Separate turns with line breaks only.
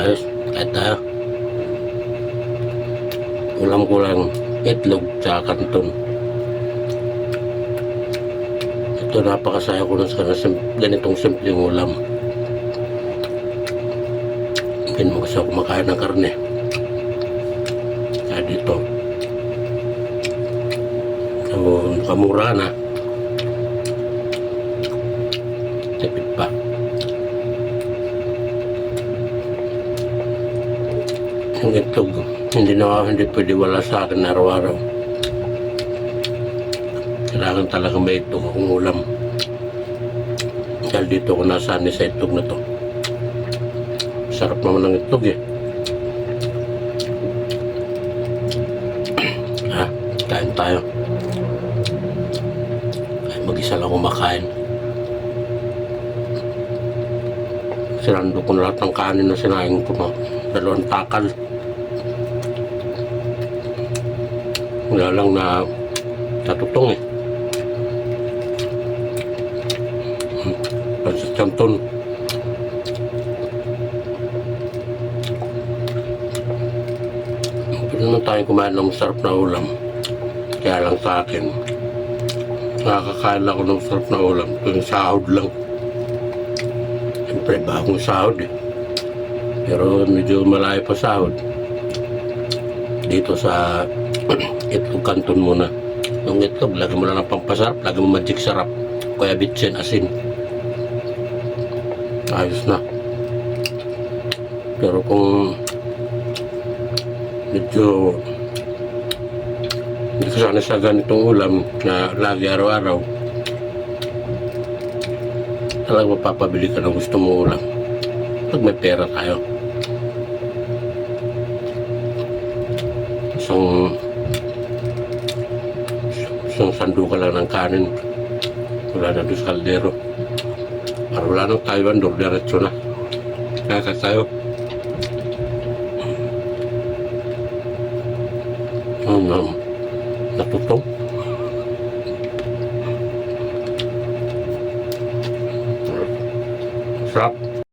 Ayos, kahit tayo. Ulam ko lang itlog sa kanton. Ito napakasaya ko sa ganitong simpleng ulam. Hindi mo kasi ako kumakain ng karne. Kaya dito. So, nakamura na. Tipid pa. Yung itlog, hindi pwede wala sa akin araw-araw. Kailangan talaga may itlog akong ulam. Dahil dito ako nasanay sa itlog na to. Sarap naman ng itlog eh. Ha? Kain tayo. Ay, mag-isa lang kumakain. Sinando ko na lahat ng kanin na sinaing ko na 2 takal. Wala lang na natutong eh. Pansit canton. Pwede naman tayong kumain ng masarap na ulam. Kaya lang sa akin, nakakakain ako ng masarap na ulam. Yung sahod lang. Siyempre, bagong sahod eh. Pero medyo malayo pa sahod. Dito sa itlog canton muna. Yung itlog, lagi mo lang ng pampasarap, lagi mo magic sarap. Kaya bitsin, asin. Ayos na. Pero kung medyo hindi ko sana sa ganitong ulam na lagi araw-araw, talagang mapapabili ka ng gusto mo ulam. Pag may pera tayo. Isang sanduka lang ng kanin. Wala na doon sa kaldero. Para wala nang Taiwan doon, diretso na. Kaya tayo. Natutong.